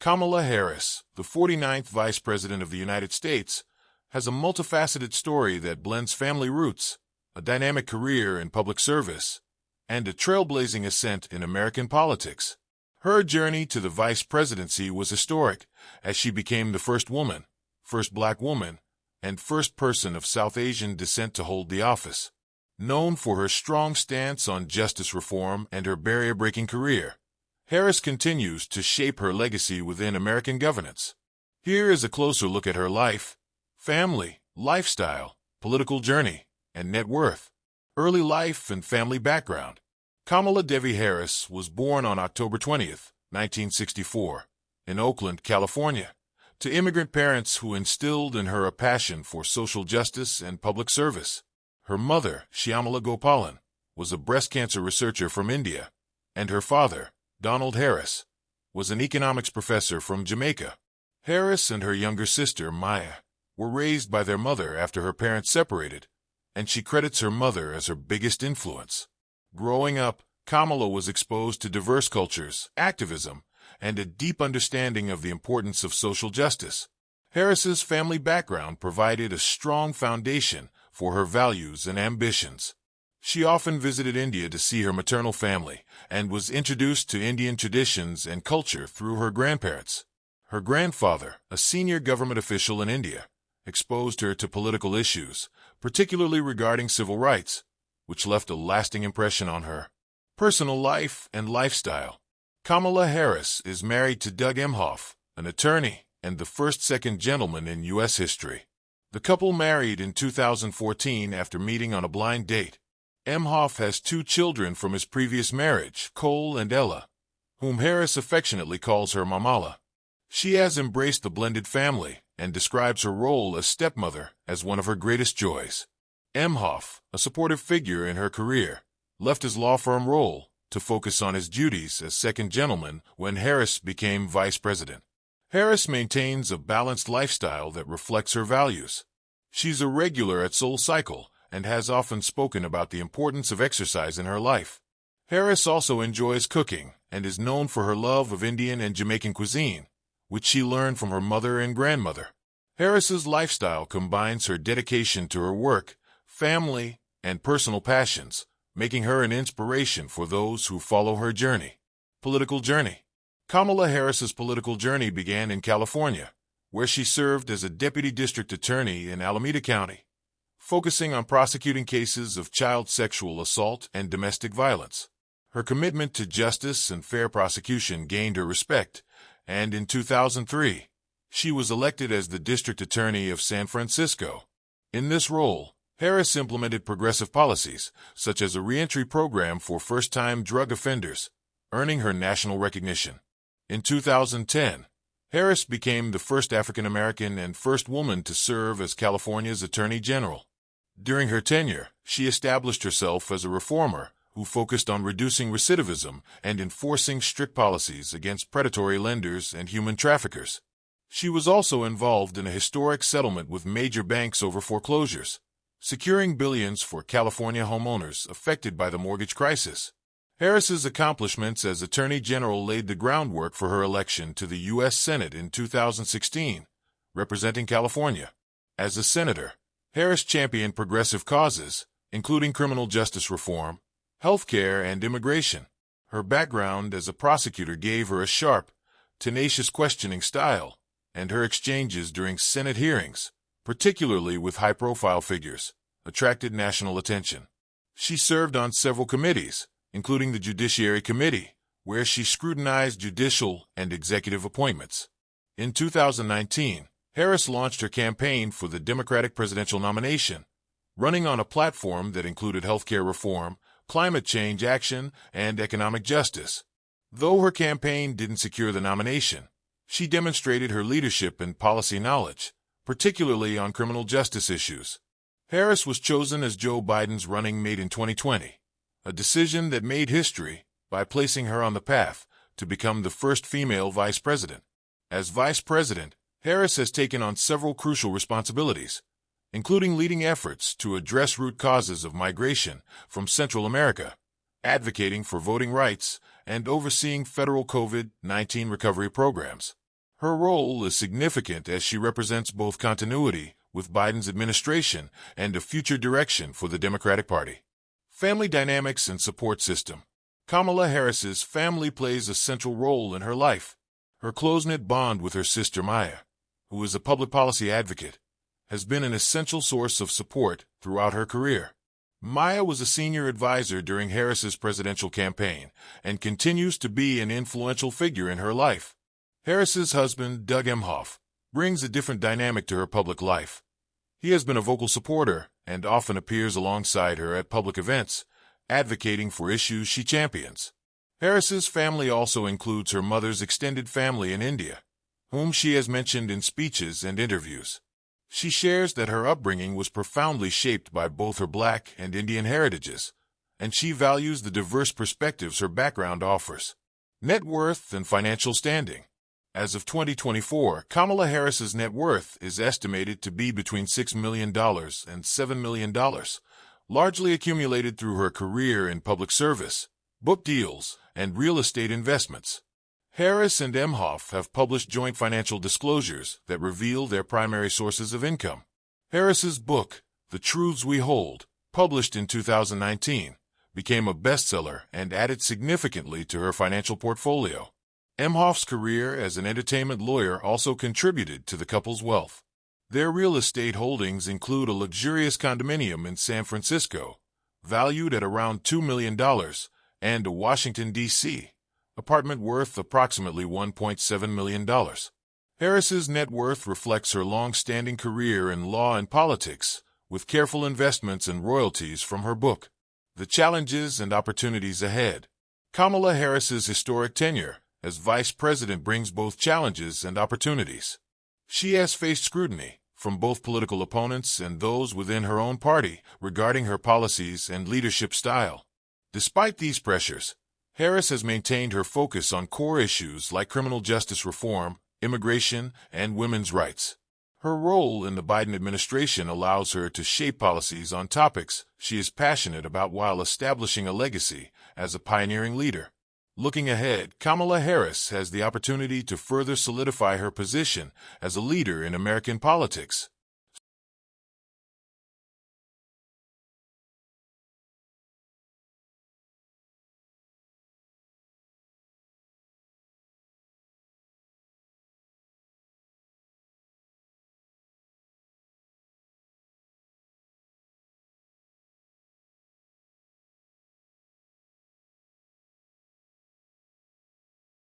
Kamala Harris, the 49th Vice President of the United States, has a multifaceted story that blends family roots, a dynamic career in public service, and a trailblazing ascent in American politics. Her journey to the vice presidency was historic, as she became the first woman, first black woman, and first person of South Asian descent to hold the office. Known for her strong stance on justice reform and her barrier-breaking career, Harris continues to shape her legacy within American governance. Here is a closer look at her life, family, lifestyle, political journey, and net worth. Early life and family background. Kamala Devi Harris was born on October 20, 1964, in Oakland, California, to immigrant parents who instilled in her a passion for social justice and public service. Her mother, Shyamala Gopalan, was a breast cancer researcher from India, and her father, Donald Harris, was an economics professor from Jamaica. Harris and her younger sister, Maya, were raised by their mother after her parents separated, and she credits her mother as her biggest influence. Growing up, Kamala was exposed to diverse cultures, activism, and a deep understanding of the importance of social justice. Harris's family background provided a strong foundation for her values and ambitions. She often visited India to see her maternal family and was introduced to Indian traditions and culture through her grandparents. Her grandfather, a senior government official in India, exposed her to political issues, particularly regarding civil rights, which left a lasting impression on her. Personal life and lifestyle. Kamala Harris is married to Doug Emhoff, an attorney and the first second gentleman in U.S. history. The couple married in 2014 after meeting on a blind date. Emhoff has 2 children from his previous marriage, Cole and Ella, whom Harris affectionately calls her Mamala. She has embraced the blended family and describes her role as stepmother as one of her greatest joys. Emhoff, a supportive figure in her career, left his law firm role to focus on his duties as second gentleman when Harris became vice president. Harris maintains a balanced lifestyle that reflects her values. She's a regular at SoulCycle and has often spoken about the importance of exercise in her life. Harris also enjoys cooking and is known for her love of Indian and Jamaican cuisine, which she learned from her mother and grandmother. Harris's lifestyle combines her dedication to her work, family, and personal passions, making her an inspiration for those who follow her journey. Political journey. Kamala Harris's political journey began in California, where she served as a deputy district attorney in Alameda County, focusing on prosecuting cases of child sexual assault and domestic violence. Her commitment to justice and fair prosecution gained her respect, and in 2003, she was elected as the district attorney of San Francisco. In this role, Harris implemented progressive policies, such as a reentry program for first-time drug offenders, earning her national recognition. In 2010, Harris became the first African-American and first woman to serve as California's Attorney General. During her tenure, she established herself as a reformer who focused on reducing recidivism and enforcing strict policies against predatory lenders and human traffickers. She was also involved in a historic settlement with major banks over foreclosures, securing billions for California homeowners affected by the mortgage crisis. Harris's accomplishments as Attorney General laid the groundwork for her election to the U.S. Senate in 2016, representing California. As a senator, Harris championed progressive causes, including criminal justice reform, healthcare, and immigration. Her background as a prosecutor gave her a sharp, tenacious questioning style, and her exchanges during Senate hearings, particularly with high-profile figures, attracted national attention. She served on several committees, including the Judiciary Committee, where she scrutinized judicial and executive appointments. In 2019, Harris launched her campaign for the Democratic presidential nomination, running on a platform that included healthcare reform, climate change action, and economic justice. Though her campaign didn't secure the nomination, she demonstrated her leadership and policy knowledge, particularly on criminal justice issues. Harris was chosen as Joe Biden's running mate in 2020, a decision that made history by placing her on the path to become the first female vice president. As vice president, Harris has taken on several crucial responsibilities, including leading efforts to address root causes of migration from Central America, advocating for voting rights, and overseeing federal COVID-19 recovery programs. Her role is significant as she represents both continuity with Biden's administration and a future direction for the Democratic Party. Family dynamics and support system. Kamala Harris's family plays a central role in her life. Her close-knit bond with her sister Maya, who is a public policy advocate, has been an essential source of support throughout her career. Maya was a senior advisor during Harris's presidential campaign and continues to be an influential figure in her life. Harris's husband, Doug Emhoff, brings a different dynamic to her public life. He has been a vocal supporter and often appears alongside her at public events, advocating for issues she champions. Harris's family also includes her mother's extended family in India, whom she has mentioned in speeches and interviews. She shares that her upbringing was profoundly shaped by both her Black and Indian heritages, and she values the diverse perspectives her background offers. Net worth and financial standing. As of 2024, Kamala Harris's net worth is estimated to be between $6 million and $7 million, largely accumulated through her career in public service, book deals, and real estate investments. Harris and Emhoff have published joint financial disclosures that reveal their primary sources of income. Harris's book, The Truths We Hold, published in 2019, became a bestseller and added significantly to her financial portfolio. Emhoff's career as an entertainment lawyer also contributed to the couple's wealth. Their real estate holdings include a luxurious condominium in San Francisco, valued at around $2 million, and a Washington, D.C. apartment worth approximately $1.7 million. Harris's net worth reflects her long-standing career in law and politics, with careful investments and royalties from her book. The challenges and opportunities ahead. Kamala Harris's historic tenure as vice president brings both challenges and opportunities. She has faced scrutiny from both political opponents and those within her own party regarding her policies and leadership style. Despite these pressures, Harris has maintained her focus on core issues like criminal justice reform, immigration, and women's rights. Her role in the Biden administration allows her to shape policies on topics she is passionate about while establishing a legacy as a pioneering leader. Looking ahead, Kamala Harris has the opportunity to further solidify her position as a leader in American politics.